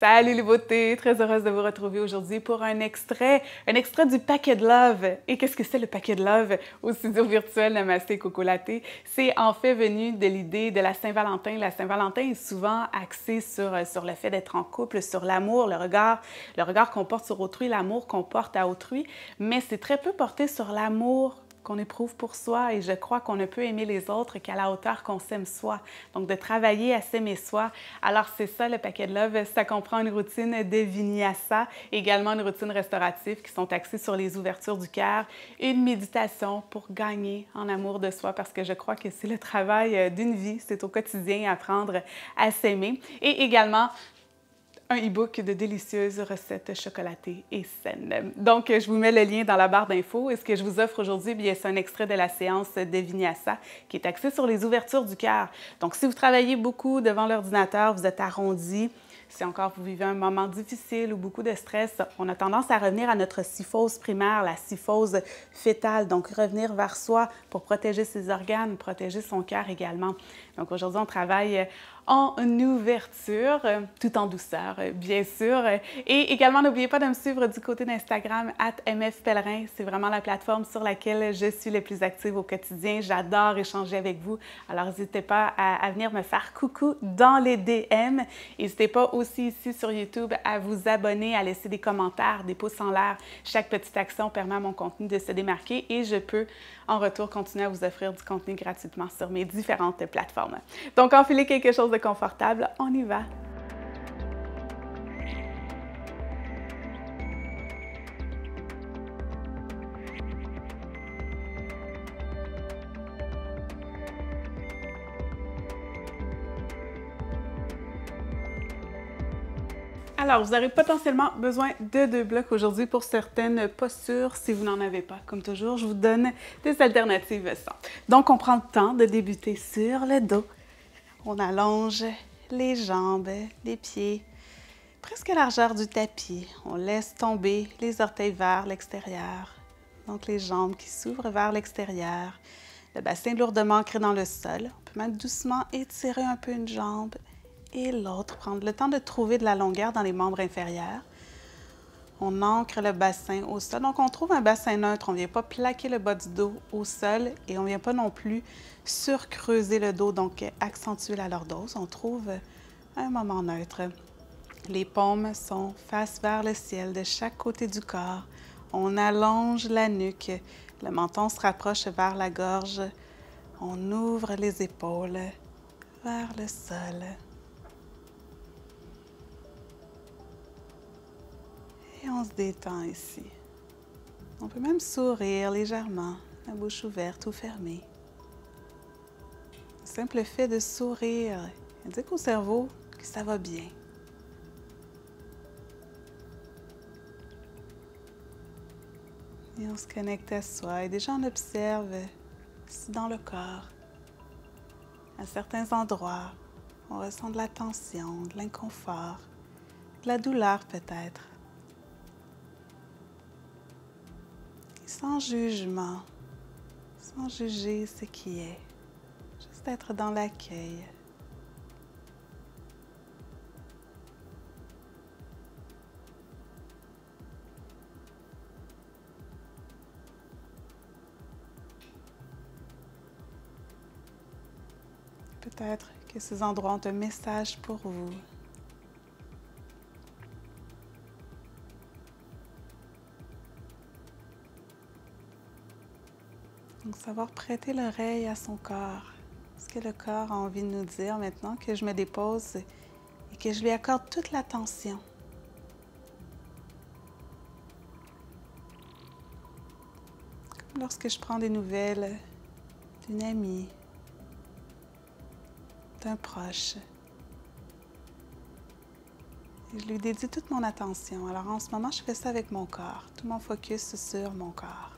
Salut les beautés, très heureuse de vous retrouver aujourd'hui pour un extrait du paquet de love. Et qu'est-ce que c'est le paquet de love au studio virtuel Namasté Coco Latte? C'est en fait venu de l'idée de la Saint-Valentin. La Saint-Valentin est souvent axée sur le fait d'être en couple, sur l'amour, le regard qu'on porte sur autrui, l'amour qu'on porte à autrui, mais c'est très peu porté sur l'amour qu'on éprouve pour soi et je crois qu'on ne peut aimer les autres qu'à la hauteur qu'on s'aime soi. Donc, de travailler à s'aimer soi. Alors, c'est ça le paquet de love. Ça comprend une routine de vinyasa, également une routine restaurative qui sont axées sur les ouvertures du cœur, une méditation pour gagner en amour de soi parce que je crois que c'est le travail d'une vie. C'est au quotidien apprendre à s'aimer. Et également, un e-book de délicieuses recettes chocolatées et saines. Donc, je vous mets le lien dans la barre d'infos. Et ce que je vous offre aujourd'hui, c'est un extrait de la séance de Vinyasa qui est axée sur les ouvertures du cœur. Donc, si vous travaillez beaucoup devant l'ordinateur, vous êtes arrondi, si encore vous vivez un moment difficile ou beaucoup de stress, on a tendance à revenir à notre syphose primaire, la syphose fœtale, donc revenir vers soi pour protéger ses organes, protéger son cœur également. Donc aujourd'hui, on travaille en ouverture, tout en douceur, bien sûr. Et également, n'oubliez pas de me suivre du côté d'Instagram, @mfpellerin. C'est vraiment la plateforme sur laquelle je suis le plus active au quotidien. J'adore échanger avec vous. Alors, n'hésitez pas à venir me faire coucou dans les DM. N'hésitez pas aussi ici sur YouTube à vous abonner, à laisser des commentaires, des pouces en l'air. Chaque petite action permet à mon contenu de se démarquer et je peux, en retour, continuer à vous offrir du contenu gratuitement sur mes différentes plateformes. Donc, enfilez quelque chose de confortable, on y va! Alors, vous aurez potentiellement besoin de 2 blocs aujourd'hui pour certaines postures si vous n'en avez pas. Comme toujours, je vous donne des alternatives sans. Donc, on prend le temps de débuter sur le dos. On allonge les jambes, les pieds, presque à la largeur du tapis. On laisse tomber les orteils vers l'extérieur. Donc, les jambes qui s'ouvrent vers l'extérieur. Le bassin lourdement ancré dans le sol. On peut même doucement étirer un peu une jambe et l'autre. Prendre le temps de trouver de la longueur dans les membres inférieurs. On ancre le bassin au sol. Donc, on trouve un bassin neutre. On ne vient pas plaquer le bas du dos au sol et on ne vient pas non plus surcreuser le dos, donc accentuer la lordose. On trouve un moment neutre. Les paumes sont face vers le ciel de chaque côté du corps. On allonge la nuque. Le menton se rapproche vers la gorge. On ouvre les épaules vers le sol. Et on se détend ici. On peut même sourire légèrement, la bouche ouverte ou fermée. Le simple fait de sourire indique au cerveau que ça va bien. Et on se connecte à soi et déjà on observe ici dans le corps, à certains endroits, on ressent de la tension, de l'inconfort, de la douleur peut-être. Sans jugement, sans juger ce qui est, juste être dans l'accueil. Peut-être que ces endroits ont un message pour vous. Donc, savoir prêter l'oreille à son corps. Ce que le corps a envie de nous dire maintenant que je me dépose et que je lui accorde toute l'attention. Comme lorsque je prends des nouvelles d'une amie, d'un proche. Et je lui dédie toute mon attention. Alors en ce moment, je fais ça avec mon corps. Tout mon focus sur mon corps.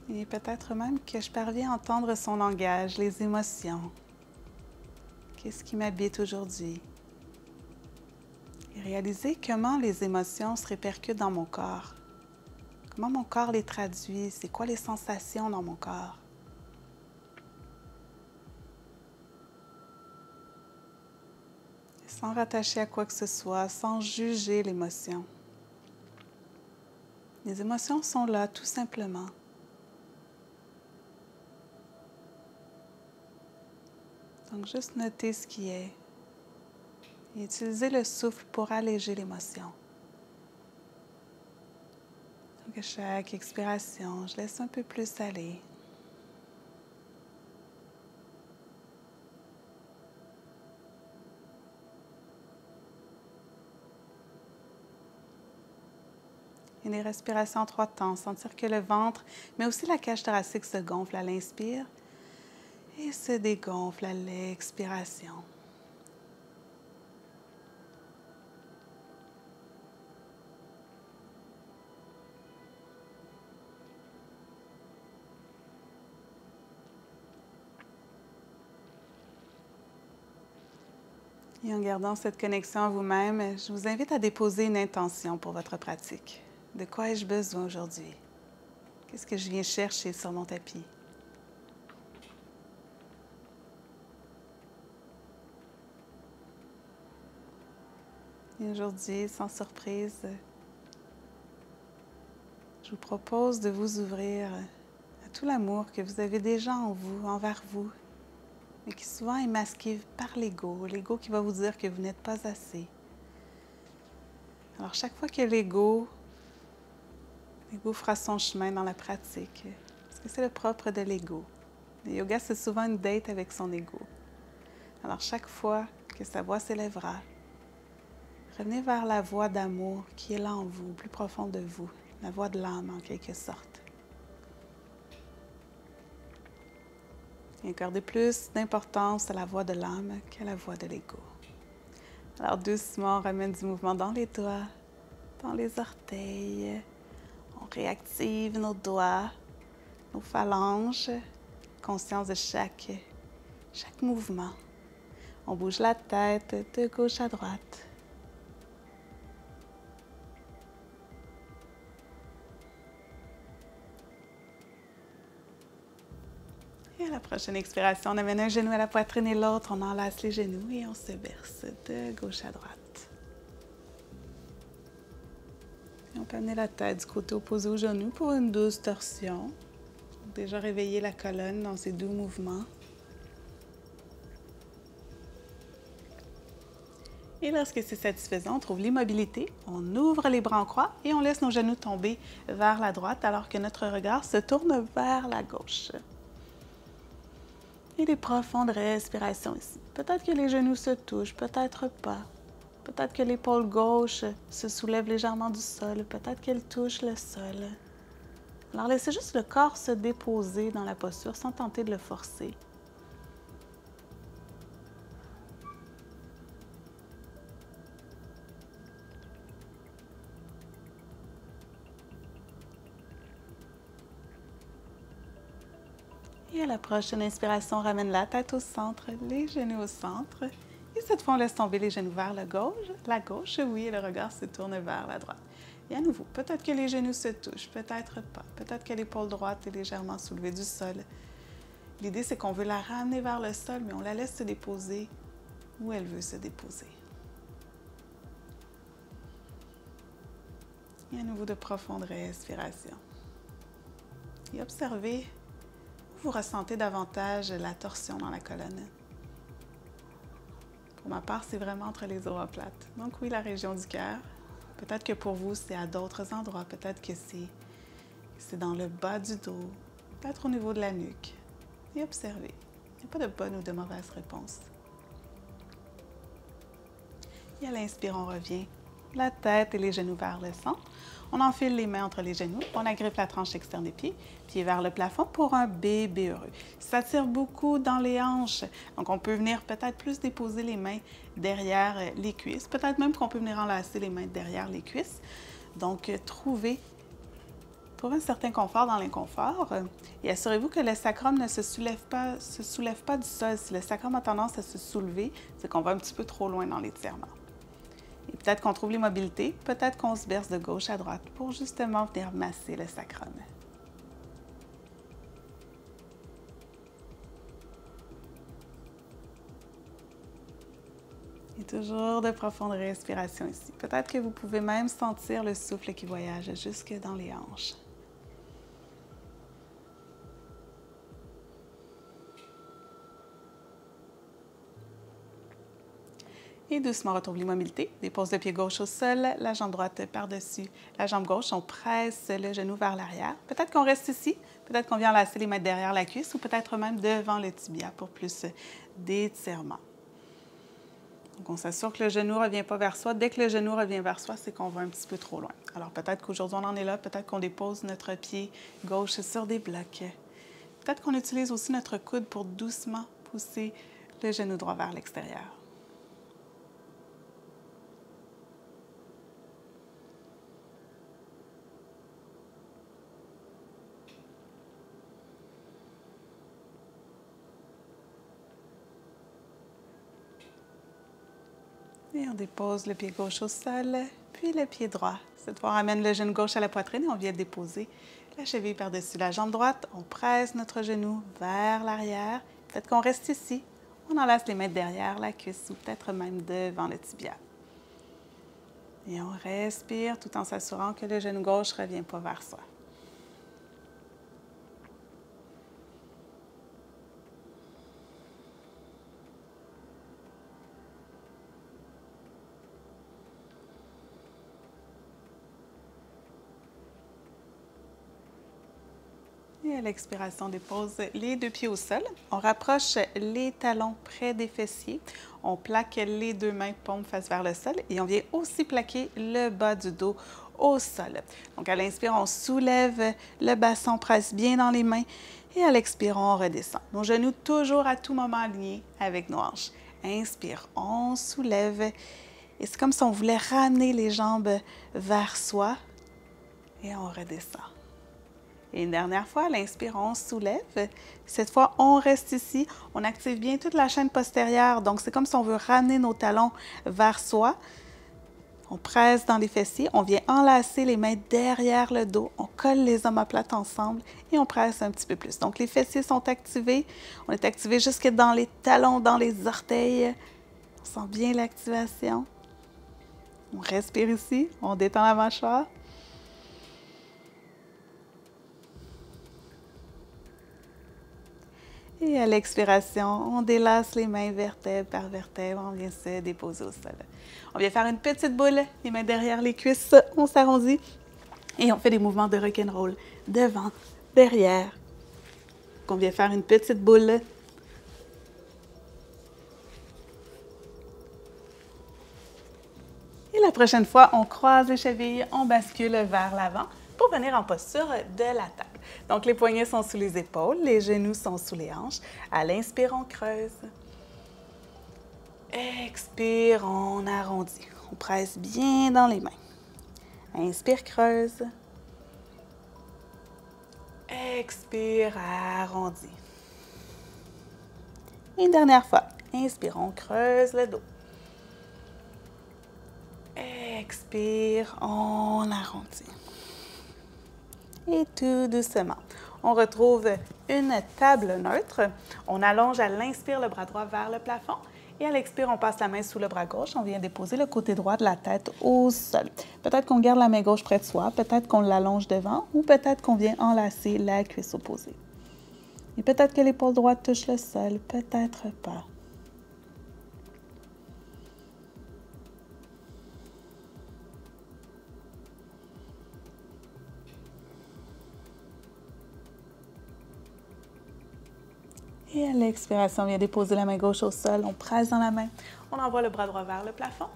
Et peut-être même que je parviens à entendre son langage, les émotions. Qu'est-ce qui m'habite aujourd'hui? Réalisez comment les émotions se répercutent dans mon corps. Comment mon corps les traduit, c'est quoi les sensations dans mon corps. Sans rattacher à quoi que ce soit, sans juger l'émotion. Les émotions sont là tout simplement. Donc juste notez ce qui est et utilisez le souffle pour alléger l'émotion. Donc à chaque expiration, je laisse un peu plus aller. Et les respirations en 3 temps, sentir que le ventre, mais aussi la cage thoracique se gonfle à l'inspire et se dégonfle à l'expiration. Et en gardant cette connexion à vous-même, je vous invite à déposer une intention pour votre pratique. De quoi ai-je besoin aujourd'hui? Qu'est-ce que je viens chercher sur mon tapis? Et aujourd'hui, sans surprise, je vous propose de vous ouvrir à tout l'amour que vous avez déjà en vous, envers vous, mais qui souvent est masqué par l'ego qui va vous dire que vous n'êtes pas assez. Alors chaque fois que l'ego fera son chemin dans la pratique, parce que c'est le propre de l'ego. Le yoga, c'est souvent une date avec son ego. Alors chaque fois que sa voix s'élèvera, revenez vers la voix d'amour qui est là en vous, plus profonde de vous, la voix de l'âme en quelque sorte. Et accordez plus d'importance à la voix de l'âme qu'à la voix de l'ego. Alors doucement, on ramène du mouvement dans les doigts, dans les orteils. On réactive nos doigts, nos phalanges, conscience de chaque mouvement. On bouge la tête de gauche à droite. Et à la prochaine expiration, on amène un genou à la poitrine et l'autre, on enlace les genoux et on se berce de gauche à droite. Et on peut amener la tête du côté opposé au genou pour une douce torsion. Déjà réveiller la colonne dans ces doux mouvements. Et lorsque c'est satisfaisant, on trouve l'immobilité, on ouvre les bras en croix et on laisse nos genoux tomber vers la droite alors que notre regard se tourne vers la gauche. Et des profondes respirations ici. Peut-être que les genoux se touchent, peut-être pas. Peut-être que l'épaule gauche se soulève légèrement du sol, peut-être qu'elle touche le sol. Alors laissez juste le corps se déposer dans la posture sans tenter de le forcer. Et à la prochaine inspiration, on ramène la tête au centre, les genoux au centre. Et cette fois, on laisse tomber les genoux vers la gauche, oui, et le regard se tourne vers la droite. Et à nouveau, peut-être que les genoux se touchent, peut-être pas. Peut-être que l'épaule droite est légèrement soulevée du sol. L'idée, c'est qu'on veut la ramener vers le sol, mais on la laisse se déposer où elle veut se déposer. Et à nouveau, de profondes respirations. Et observez où vous ressentez davantage la torsion dans la colonne. Pour ma part, c'est vraiment entre les omoplates. Donc oui, la région du cœur. Peut-être que pour vous, c'est à d'autres endroits. Peut-être que c'est dans le bas du dos. Peut-être au niveau de la nuque. Et observez. Il n'y a pas de bonne ou de mauvaise réponse. Et à l'inspire, on revient. La tête et les genoux vers le centre. On enfile les mains entre les genoux, on agrippe la tranche externe des pieds, pieds vers le plafond pour un bébé heureux. Ça tire beaucoup dans les hanches, donc on peut venir peut-être plus déposer les mains derrière les cuisses, peut-être même qu'on peut venir enlacer les mains derrière les cuisses. Donc, trouvez un certain confort dans l'inconfort et assurez-vous que le sacrum ne se soulève pas du sol. Si le sacrum a tendance à se soulever, c'est qu'on va un petit peu trop loin dans l'étirement. Et peut-être qu'on trouve l'immobilité, peut-être qu'on se berce de gauche à droite pour justement venir masser le sacrum. Et toujours de profondes respirations ici. Peut-être que vous pouvez même sentir le souffle qui voyage jusque dans les hanches. Et doucement, retrouve l'immobilité. Dépose le pied gauche au sol, la jambe droite par-dessus la jambe gauche. On presse le genou vers l'arrière. Peut-être qu'on reste ici, peut-être qu'on vient enlacer les mains derrière la cuisse ou peut-être même devant le tibia pour plus d'étirement. Donc, on s'assure que le genou ne revient pas vers soi. Dès que le genou revient vers soi, c'est qu'on va un petit peu trop loin. Alors, peut-être qu'aujourd'hui, on en est là. Peut-être qu'on dépose notre pied gauche sur des blocs. Peut-être qu'on utilise aussi notre coude pour doucement pousser le genou droit vers l'extérieur. Et on dépose le pied gauche au sol, puis le pied droit. Cette fois, on ramène le genou gauche à la poitrine et on vient déposer la cheville par-dessus la jambe droite. On presse notre genou vers l'arrière. Peut-être qu'on reste ici. On enlace les mains derrière la cuisse ou peut-être même devant le tibia. Et on respire tout en s'assurant que le genou gauche ne revient pas vers soi. Et à l'expiration, on dépose les deux pieds au sol. On rapproche les talons près des fessiers. On plaque les deux mains paumes face vers le sol et on vient aussi plaquer le bas du dos au sol. Donc, à l'inspire, on soulève le bassin, on presse bien dans les mains et à l'expire, on redescend. Nos genoux toujours à tout moment alignés avec nos hanches. Inspire, on soulève et c'est comme si on voulait ramener les jambes vers soi et on redescend. Et une dernière fois, à l'inspire, on soulève. Cette fois, on reste ici. On active bien toute la chaîne postérieure. Donc, c'est comme si on veut ramener nos talons vers soi. On presse dans les fessiers. On vient enlacer les mains derrière le dos. On colle les omoplates ensemble et on presse un petit peu plus. Donc, les fessiers sont activés. On est activé jusque dans les talons, dans les orteils. On sent bien l'activation. On respire ici. On détend la mâchoire. Et à l'expiration, on délace les mains vertèbre par vertèbre. On vient se déposer au sol. On vient faire une petite boule, les mains derrière les cuisses. On s'arrondit et on fait des mouvements de rock'n'roll. Devant, derrière. On vient faire une petite boule. Et la prochaine fois, on croise les chevilles, on bascule vers l'avant pour venir en posture de la table. Donc, les poignets sont sous les épaules, les genoux sont sous les hanches. À l'inspire, on creuse. Expire, on arrondit. On presse bien dans les mains. Inspire, creuse. Expire, arrondis. Une dernière fois. Inspire, on creuse le dos. Expire, on arrondit. Et tout doucement, on retrouve une table neutre. On allonge à l'inspire le bras droit vers le plafond et à l'expire, on passe la main sous le bras gauche. On vient déposer le côté droit de la tête au sol. Peut-être qu'on garde la main gauche près de soi, peut-être qu'on l'allonge devant ou peut-être qu'on vient enlacer la cuisse opposée. Et peut-être que l'épaule droite touche le sol, peut-être pas. Et à l'expiration, on vient déposer la main gauche au sol, on presse dans la main, on envoie le bras droit vers le plafond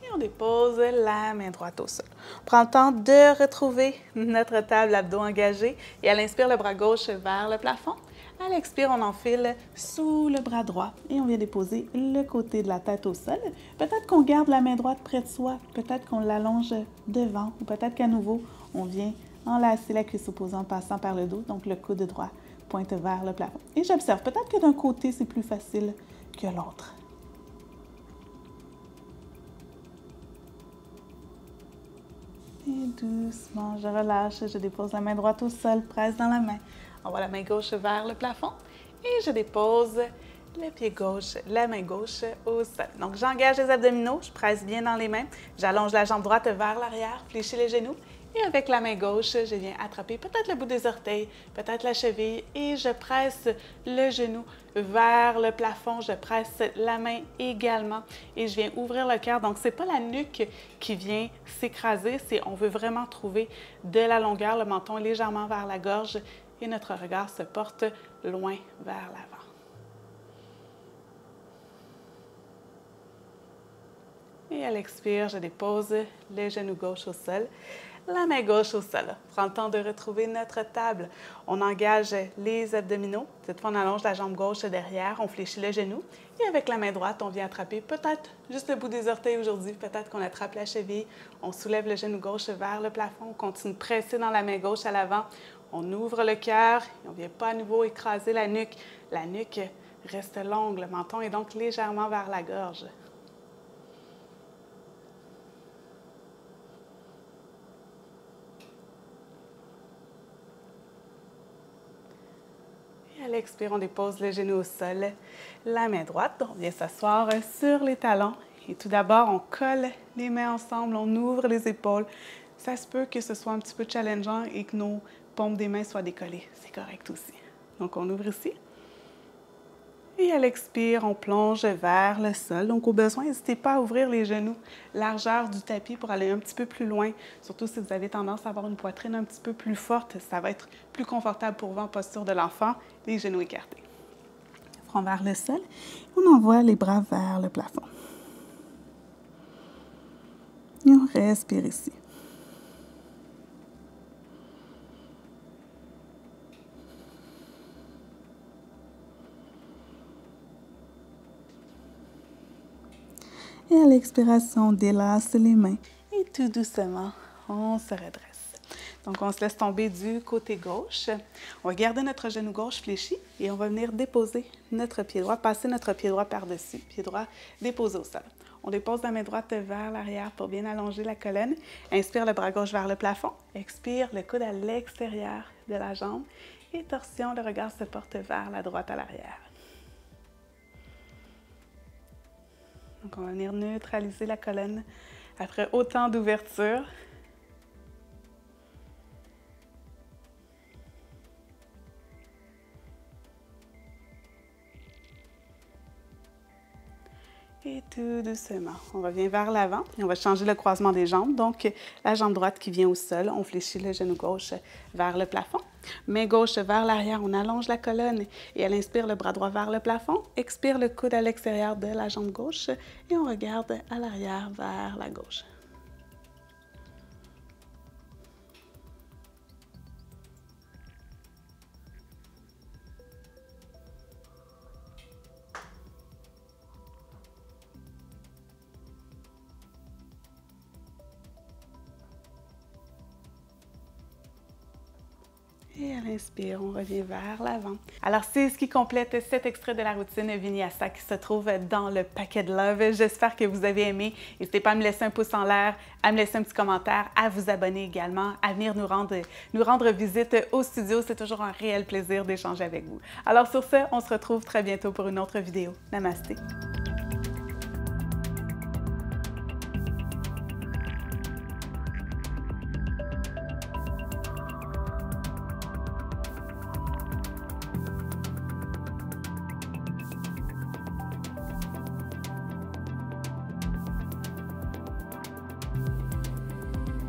et on dépose la main droite au sol. On prend le temps de retrouver notre table abdos engagée et à l'inspire, le bras gauche vers le plafond. À l'expire, on enfile sous le bras droit et on vient déposer le côté de la tête au sol. Peut-être qu'on garde la main droite près de soi, peut-être qu'on l'allonge devant ou peut-être qu'à nouveau, on vient enlacer la cuisse opposée en passant par le dos, donc le coude droit pointe vers le plafond. Et j'observe, peut-être que d'un côté, c'est plus facile que l'autre. Et doucement, je relâche, je dépose la main droite au sol, presse dans la main. Envoie la main gauche vers le plafond et je dépose le pied gauche, la main gauche au sol. Donc, j'engage les abdominaux, je presse bien dans les mains. J'allonge la jambe droite vers l'arrière, fléchis les genoux. Et avec la main gauche, je viens attraper peut-être le bout des orteils, peut-être la cheville et je presse le genou vers le plafond. Je presse la main également et je viens ouvrir le cœur. Donc, ce n'est pas la nuque qui vient s'écraser, on veut vraiment trouver de la longueur, le menton légèrement vers la gorge et notre regard se porte loin vers l'avant. Et à l'expire, je dépose le genou gauche au sol, la main gauche au sol. Prends le temps de retrouver notre table. On engage les abdominaux. Cette fois, on allonge la jambe gauche derrière, on fléchit le genou. Et avec la main droite, on vient attraper peut-être juste le bout des orteils aujourd'hui. Peut-être qu'on attrape la cheville. On soulève le genou gauche vers le plafond. On continue de presser dans la main gauche à l'avant. On ouvre le cœur et on ne vient pas à nouveau écraser la nuque. La nuque reste longue. Le menton est donc légèrement vers la gorge. À l'expire, on dépose le genou au sol, la main droite, on vient s'asseoir sur les talons. Et tout d'abord, on colle les mains ensemble, on ouvre les épaules. Ça se peut que ce soit un petit peu challengeant et que nos paumes des mains soient décollées. C'est correct aussi. Donc, on ouvre ici. Et à l'expire, on plonge vers le sol. Donc, au besoin, n'hésitez pas à ouvrir les genoux, largeur du tapis pour aller un petit peu plus loin. Surtout si vous avez tendance à avoir une poitrine un petit peu plus forte, ça va être plus confortable pour vous en posture de l'enfant, les genoux écartés. Front vers le sol. On envoie les bras vers le plafond. Et on respire ici. Et à l'expiration, on délace les mains. Et tout doucement, on se redresse. Donc, on se laisse tomber du côté gauche. On va garder notre genou gauche fléchi et on va venir déposer notre pied droit, passer notre pied droit par-dessus. Pied droit déposé au sol. On dépose la main droite vers l'arrière pour bien allonger la colonne. Inspire le bras gauche vers le plafond. Expire le coude à l'extérieur de la jambe. Et torsion, le regard se porte vers la droite à l'arrière. Donc, on va venir neutraliser la colonne après autant d'ouverture. Et tout doucement, on revient vers l'avant et on va changer le croisement des jambes. Donc, la jambe droite qui vient au sol, on fléchit le genou gauche vers le plafond. Main gauche vers l'arrière, on allonge la colonne et elle inspire le bras droit vers le plafond. Expire le coude à l'extérieur de la jambe gauche et on regarde à l'arrière vers la gauche. Et à l'inspire, on revient vers l'avant. Alors, c'est ce qui complète cet extrait de la routine Vinyasa qui se trouve dans le paquet de Love. J'espère que vous avez aimé. N'hésitez pas à me laisser un pouce en l'air, à me laisser un petit commentaire, à vous abonner également, à venir nous rendre visite au studio. C'est toujours un réel plaisir d'échanger avec vous. Alors, sur ce, on se retrouve très bientôt pour une autre vidéo. Namasté!